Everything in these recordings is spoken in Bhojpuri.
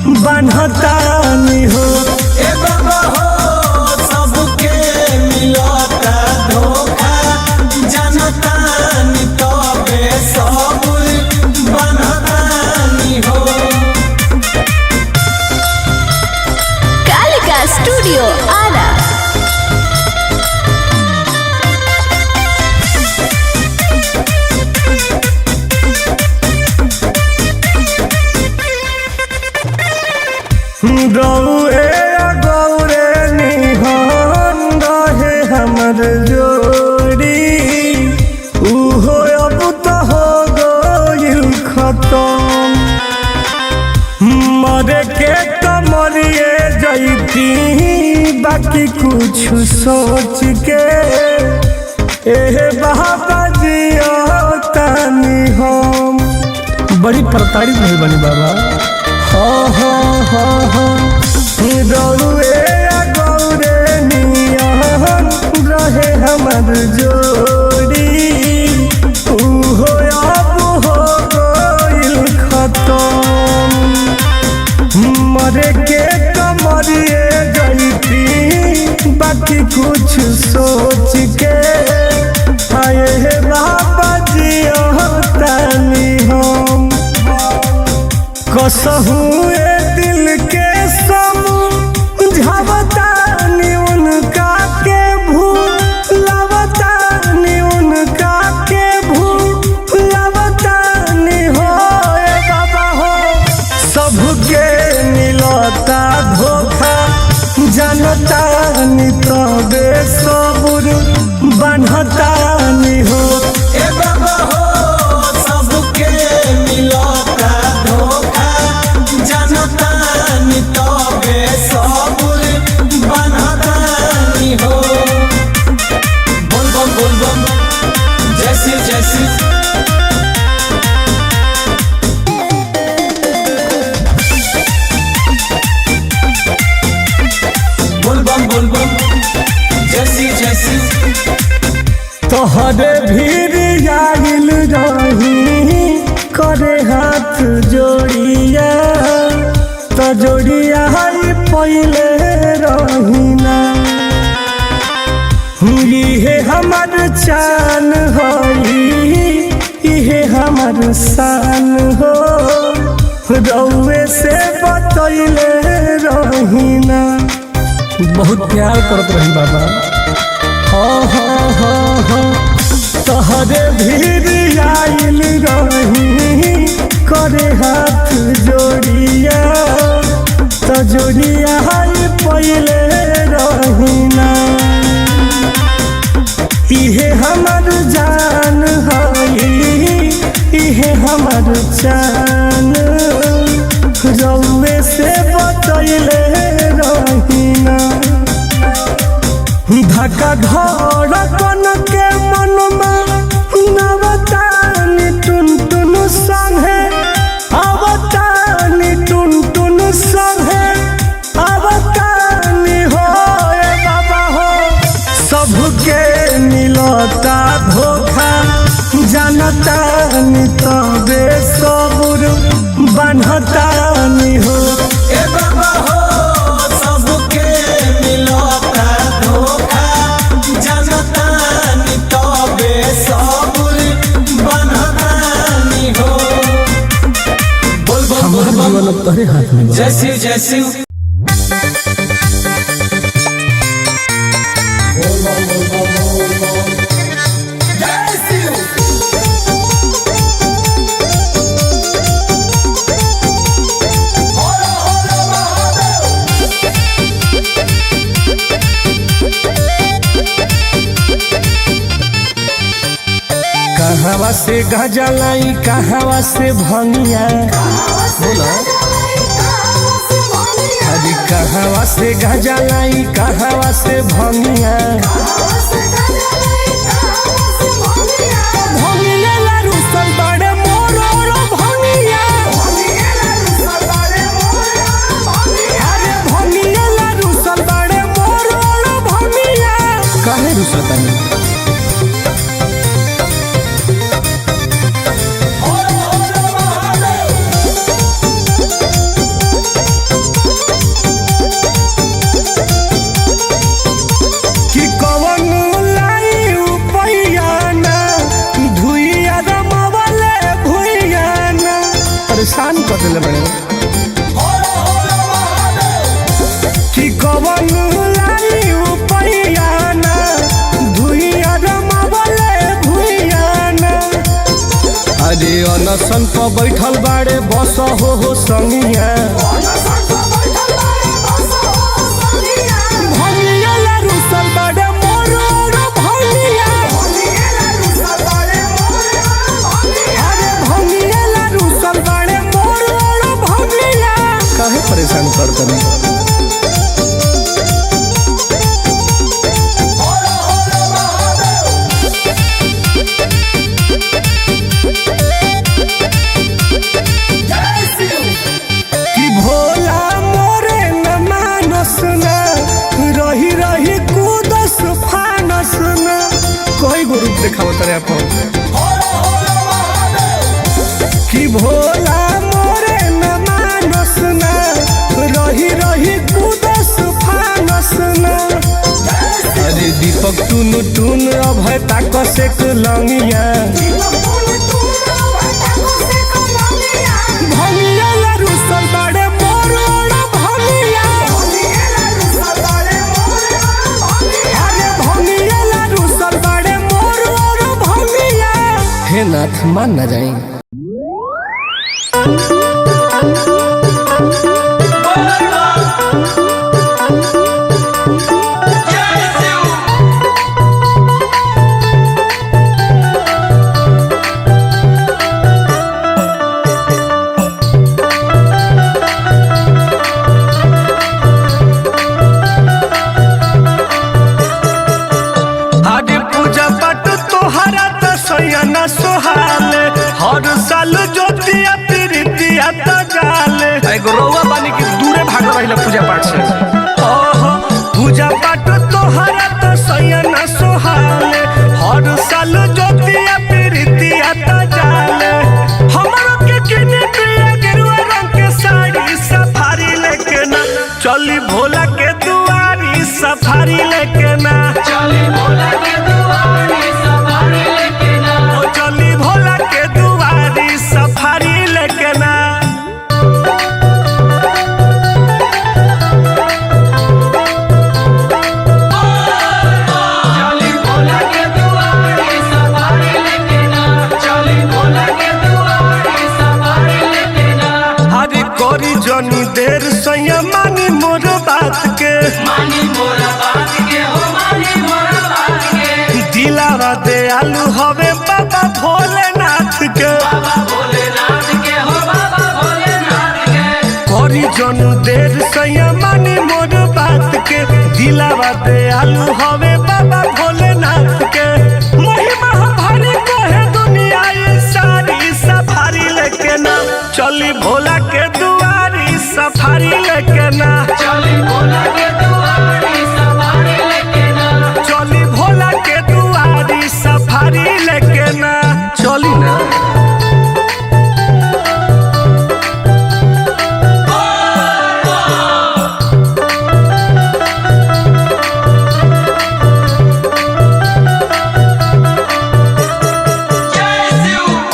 बनतानी हो। ए बाबा हो सबके मिलता धोखा जनतानी तबे सबुर बनतानी हो। कालिका स्टूडियो आरा। गौरे गौरे निहन रहे हमर जोड़ी उहो अब तो हो गइल खत्म। मरे के तो मरिए जैती बाकी कुछ सोच के एहे बाबा जियो तानी हम। बड़ी प्रताड़ित नहीं बनी बाबा। गौरे गौरे नियन रहे हमर जोड़ी उहो अब हो गइल खत्म। मरे के कमरिए जैती बाकी कुछ सोच के आए बाबा जियो तानी हम। कसहू दिल के समझावतानी उनका के भूलवतानी उनका के भूलवतानी हो। ए बाबा हो सबके मिलता धोखा जनतानी तबे सबुर बनतानी हो। ए बाबा हो सबके मिलता धोखा जनतानी तबे सबुर बनतानी हो। बोल बम जैसी जैसी बोल बम जैसी जैसी तोहरे भीड़ आगिल रही करे हाथ जोड़िया तो जोड़िया पहले रहीना। इहे हमर चान हई इहे हमर शान हो रउए से बतैले रहीना। बहुत प्यार करत रही बाबा। तोहरे भीड़ आइल रही करे हाथ जोड़िया तो जोड़िया पहले रहीना। इहे हमर जान हई इहे हमर चान रउए से बतैले रहीना। धक्का धड़कन के मनमा नवतानी टुन टुन संगे अवतानी टुन टुन संगे अवतानी हो। ए बाबा हो सबके मिलता धोखा जनतानी तबे सबुर बनतानी हो। ए बाबा हो सबके मिलता धोखा जनतानी तबे सबुर बनतानी हो। बोल बम तोहरे हाथ में जैसी जैसी कहवा से गजलाई कहवा से भंगिया अरे कहवा से गजलाई कहवा से भंगिया। भंगिया लारू सल बड़े मोरो भंगिया। अरे भंगिया लारू सल बड़े मोरो भंगिया। काहे रुसतानी सन पर बैठल बाड़े बस हो संगिया भंगिया ला रुसल बाड़े मोर भंगिया अरे भंगिया ला रुसल बाड़े मोर भंगिया काहे परेशान कर दनी देखावत रे अपन कि भोला मोरे न मानस ना रही रही कुदस फानस ना अरे दीपक टुन टुन अभय ताक से लंगिया भंगिया ला रुसल बाड़े मोर भंगिया अरे भंगिया ला रुसल बाड़े हे नाथ मान न जाए सोहाले हर साल ज्योतिया प्रीतिया तजाले एगो रउआ बानी के दूरे भाग रहिला पूजा पाठ से ओहो पूजा पाठ तोहरा त सयना सोहाले हर साल ज्योतिया प्रीतिया तजाले हमरो के किने पिया गेरुआ रंग के साड़ी सफारी लेके ना चली भोला के दुआरी सफारी लेके ना चली भोला के दुआरी सफारी लेके ना चली भोला के दुआरी सफारी लेके ना चली भोला के दुआरी सफारी लेके ना चली भोला के दुआरी सफारी लेके ना हरि कोरी जनी देर सैया मानी मोर बात के मानी मोर बात के हो मानी मोर बात के दिलावा दे आलू हवे बाबा भोलेनाथ के बाबा भोलेनाथ के हो बाबा भोलेनाथ के कोरी जनु देर सैया मानी मोर बात के दिलावा दे आलू हवे बाबा भोलेनाथ के महिमा भारी कहे दुनिया ये सारी सफारी लेके ना चली भोला के दुआरी सफारी लेके ना चली भोला के दुआरी सफारी लेके ना चली भोला के दुआरी सफारी लेके ना चली ना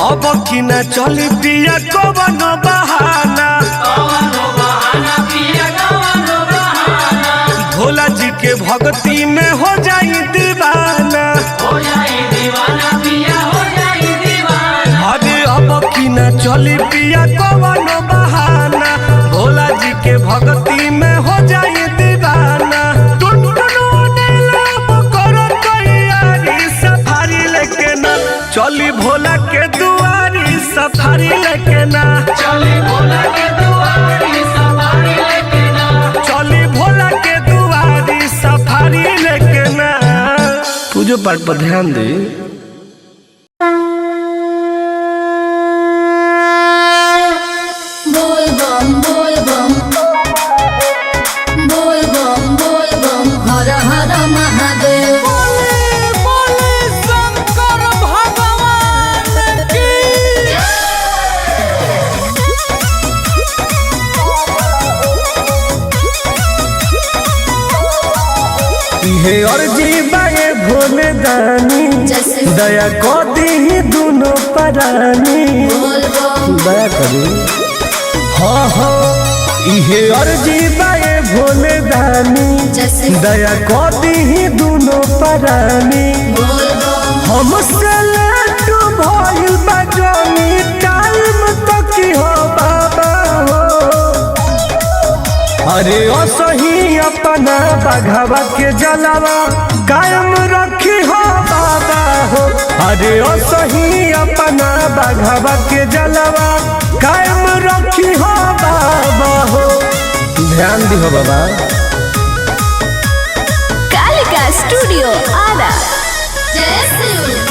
अब की ना चली पिया कवन बहाना पिया कवन बहाना भोला जी के भक्ति में हो जाई दीवाना हो जाई दीवाना पिया हो जाई दीवाना अरे अब की ना चली पिया कवन बहाना भोला जी के भक्ति में हो जाई दीवाना सफारी लेके ना चली भोला के दुआरी सफारी लेके ना चली भोला के दुआरी सफारी लेके ना चली भोला के दुआरी सफारी लेके ना पूजो पाठ पर ध्यान दे बोल बम बोल बम बोल बम बोल बम हर हर महादेव हे अर्जी बागे भोले दानी दया को दी दोनों परानी दया करी हाँ हाँ इहे अर्जी बागे भोले दानी दया को दी दोनों परानी हमसे लड्डू भइल बा जमी टाल अरे ओ सही अपना बघवा के जलवा कायम रखी हो बाबा हो। अरे ओ सही अपना बघवा के जलवा कायम रखी हो बाबा हो। ध्यान दी हो बाबा। कालिका स्टूडियो आरा। जय शिव।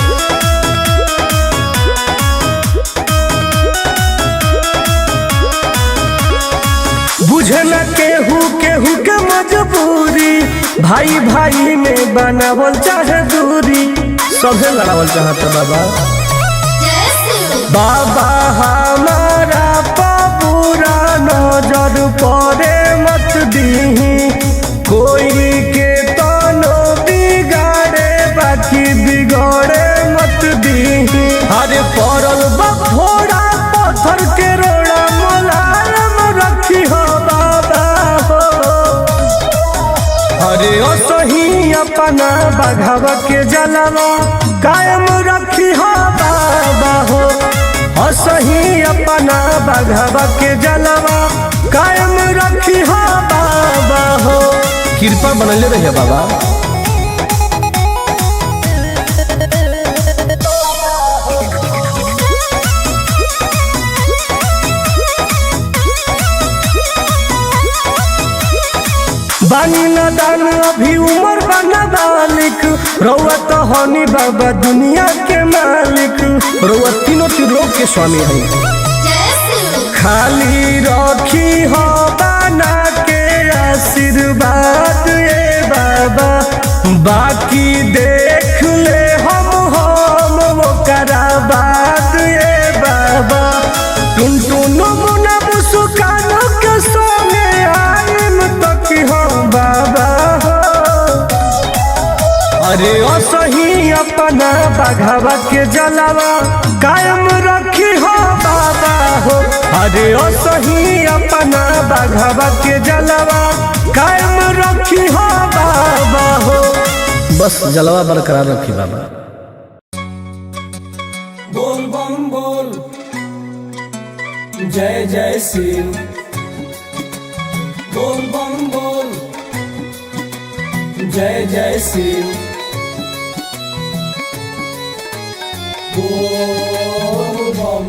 बुझे न केहू केहू के मजबूरी, भाई भाई में बनावल चाहे दूरी, सभे लड़ावल चाहता बाबा। जय शिव। बाबा हमारा पूरा नजर पड़े मत दीही, कोई के तनो बिगाड़े बाकी बिगड़े मत दीही। अरे पड़ल बफोड़ा पत्थर के रोड़ा मुलायम रखी हो बाबा हो। अरे ओ सही अपना बघवा के जलवा कायम रखी हो बाबा हो। ओ सही अपना बघवा के जलवा कायम रखी हो बाबा हो। कृपा बनले रहिए बाबा। बानी न दान अभी उमर बना बालिक, रउआ तो हनी बाबा दुनिया के मालिक, रउआ तीनों त्रिलोक के स्वामी है। जय शिव। खाली रखी हो बना के आशीर्वाद ये बाबा, बाकी देख ले हम वो करा बात ये बाबा। टुन टुन मुना मुस्कानो के सोने आइम तक हो बाबा हो। अरे ओ सही अपना बघवा के जलवा कायम रखी हो बाबा हो। अरे ओ सही अपना बघवा के जलवा कायम रखी हो बाबा हो। बस जलवा बरकरार रखी बाबा। बोल बम बोल, जय जय शिव। बोल बम बोल, जय जय शिव। बोल बम।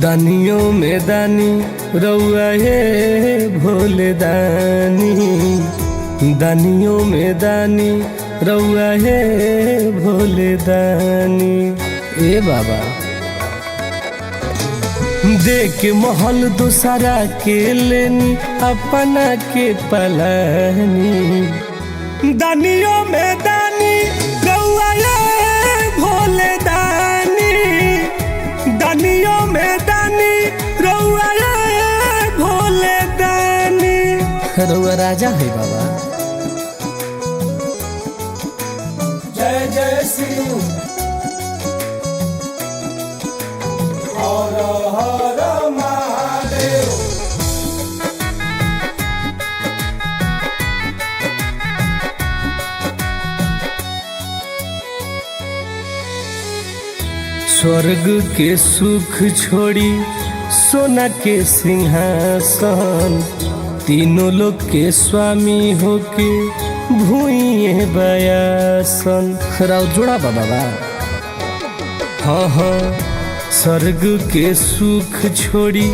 दानियों में दानी रउआ हे भोले दानी, दानियों में दानी रउआ हे भोले दानी। ए बाबा देख महल दूसरा के लेनी अपना के पलानी, दानियों में दानी रउआ हे भोले दानी, दानियों में दानी रउआ हे भोले दानी। रउआ राजा है बाबा। जय जय शिव। हर हर महादेव। स्वर्ग के सुख छोड़ी सोना के सिंहासन, तीनों लोग के स्वामी होके भूइए बयासन। राव जोड़ा बाबा। हाँ हाँ स्वर्ग के सुख छोड़ी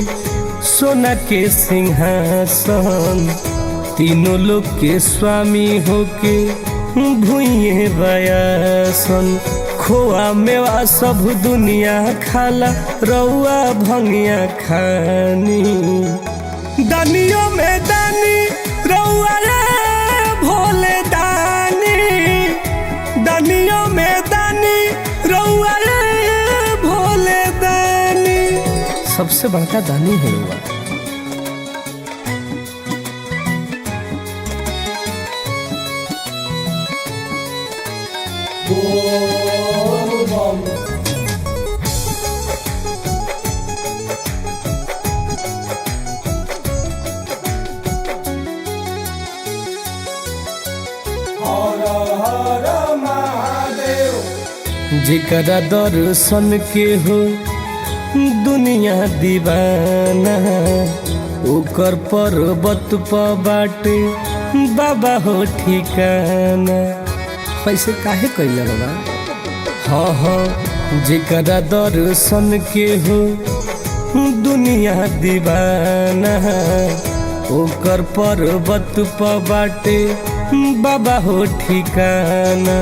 सोना के सिंहासन, तीनों लोग के स्वामी होके भूइए बयासन। खोआ मेवा सब दुनिया खाला, रउआ भंगिया खानी, दानियों में दानी रउआ रे भोले दानी, दानियों में दानी रउआ रे भोले दानी। सबसे बड़का दानी है रउआ। बोल बम। हर महादेव। जेकरा दर्शन के हो दुनिया दीवाना, ओकर पर्वत पर बाटे बाबा हो ठिकाना। ऐसे काहे कइला बाबा? हाँ हाँ, जेकरा दर्शन के हो दुनिया दीवाना, ओकर पर्वत पर बाटे बाबा हो ठिकाना।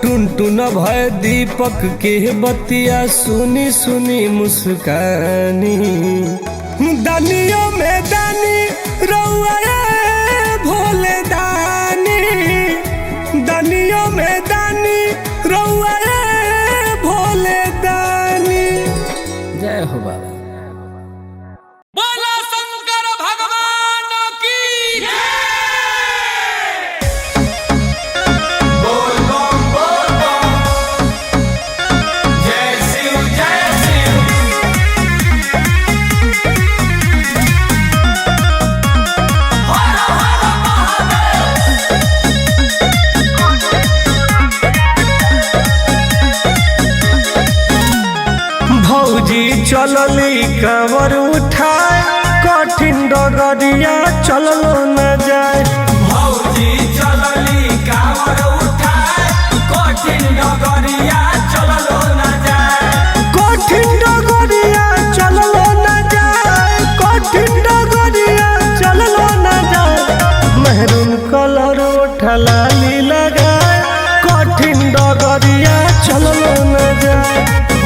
टुन टुन भय दीपक के बतिया सुनी सुनी मुस्कानी। दानियों में दानी रउआ भोले दानी, दानियों में दानी रउआ भोले दानी। जय हो बाबा। बोला शंकर भगवान की बोल बम जय शिव जय शिव। हर हर महादेव। भौजी चलली कांवर उठाए, कठिन डगरिया चललो न जाए। भौजी चलली कांवर उठाए, कठिन डगरिया चललो न जाए। कठिन डगरिया चललो न जाए, कठिन डगरिया चललो न जाए। मेहरून कलर उठलाली लगाए, कठिन डगरिया चललो न जाए।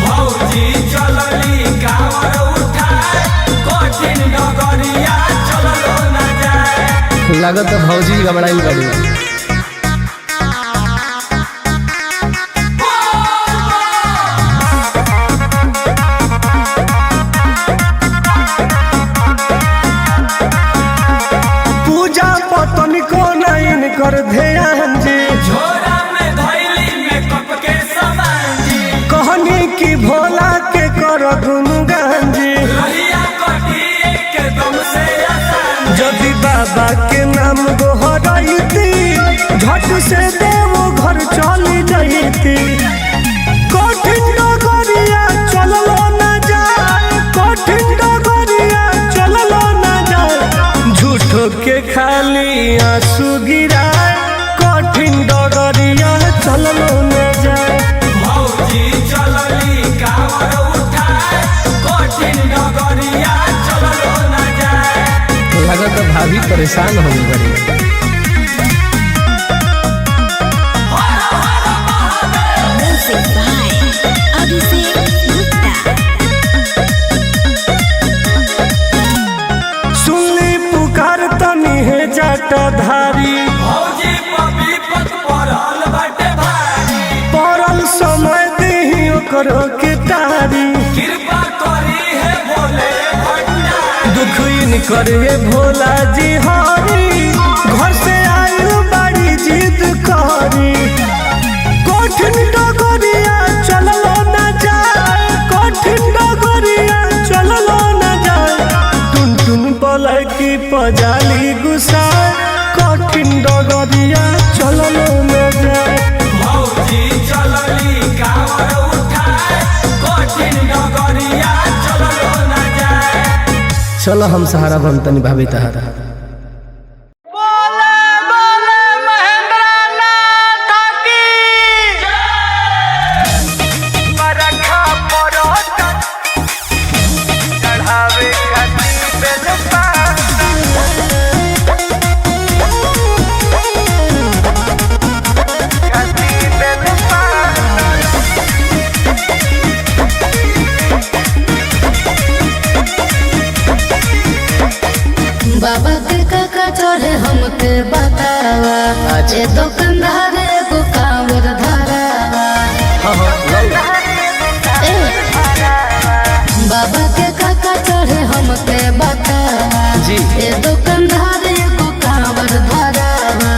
भौजी चलली कांवर उठाए, कठिन डगरिया चललो न जाए। लागत भौजी घबराई बड़ी। पूजा पतन को नहीं कर ध्यान जी, झोरा में धैली मेकअप के सामान जी। कहनी की भोला के कर गुनगान जी। रहिया कटी एकदम से आसान। यदि बाबा के नाम गोहराइती, झट से देव घर चली जाइती। कठिन डगरिया चललो न जाए, कठिन डगरिया चललो न जाए। झूठो के खाली आंसू गिराए, कठिन डगरिया चललो न जाए। भौजी चलली कांवर उठाए, कठिन डगरिया चललो न जाए। लगत भाभी परेशान हो गई बड़ी। हर हर Mahadev. Music by Abhishek Gupta. सुनली पुकार तनी है जटाधारी, भौजी पीपत पड़ल बाटे भारी। पड़ल समय दही ओकरो के तारी। कृपा करी है भोले भंडारी। दुख इनकर ये भोला जी हारी, घर से आयु बड़ी जिद करी। कठिन डगरिया चललो न जाए, कठिन डगरिया चललो न जाए। टुन टुन पलय की पजाली गुसाए, कठिन डगरिया चललो न जाए। भौजी चलली कांवर उठाए, कठिन डगरिया चललो न जाए। चलो हम सहारा बनतनी भाभी तहारा। बोले बोले महेंद्रनाथ की बरखा पड़त चढ़ावे खातिर बेल पाता। खातिर बेल पाता। बाबा के काका चढ़े हमके बतावा, जे दुकानदार एगो कांवर धरावा। ए, बाबा के काका चढ़े हमके बतावा, जी। ए दुकानदार एगो कांवर धरावा।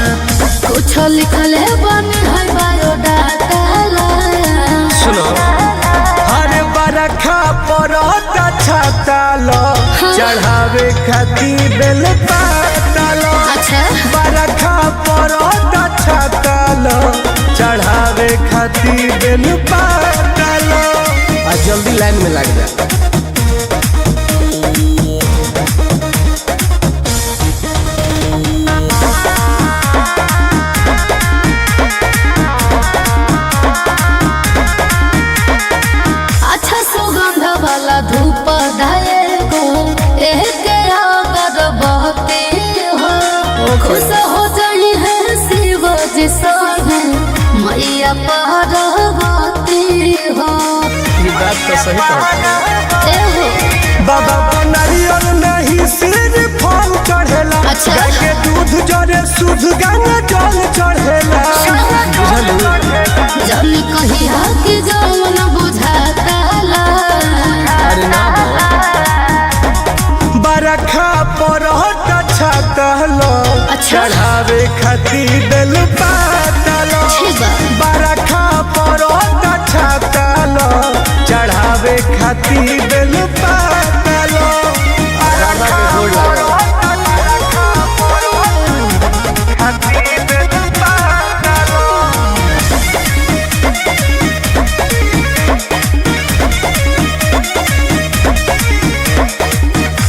कुछ लिखल है बनी है बायोडाटा। सुनो, हर बरखा पड़त छाता लो, चढ़ावे खातिर बेल पाता लो। अच्छा। बरखा पड़त छाता लो, खातिर बेल पातालो। आज जल्दी लाइन में लग जा। अच्छा सुगंध वाला धूप धाये को एक अगरबत्ती हो, खुश हो जाई है शिव जी सोहे मैया पार्वती हो। ये बात तो सही कहता ए हो बाबा नारियल नहीं सिर फल चढ़ेला। अच्छा। गाय के दूध जरे शुद्ध गंगा जल चढ़ेला। जल कही कि जौन बुझाता ला। अरे ना बरखा परहट छातलो। अच्छा। चढ़ावे खातिर बेल पातालो। ठीक बा। बरखा परहट छातलो। चढ़ावे खातिर बेल पातालो। बाबा के गोड़ लगा। खातिर बेल पातालो।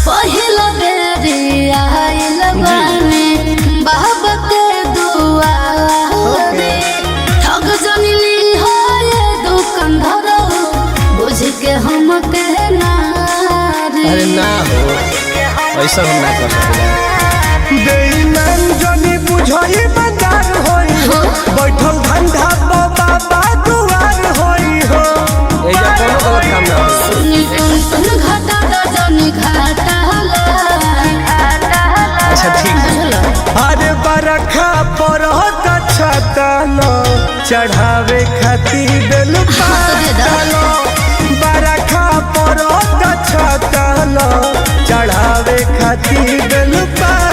पहिला बेरी आइल बानी बाबा के दुआरे। ठग जनिली हो ये दुकानदार, बुझ के हम के नारे। अरे ना हो, ऐसा हम ना कर सकेला। बेईमान जनी बुझई बंदार होई हो। बैठल धंधा बाबा दुआर होई हो। एजा कोनो गलत काम ना हो। सुनी टुन घाटा दा जनी घाटा ला। अच्छा ठीक है। अरे बरखा परहट छातलो। चढ़ावे खातिर बेल पातालो। बरखा परहट छातलो। चढ़ावे खातिर बेल पातालो।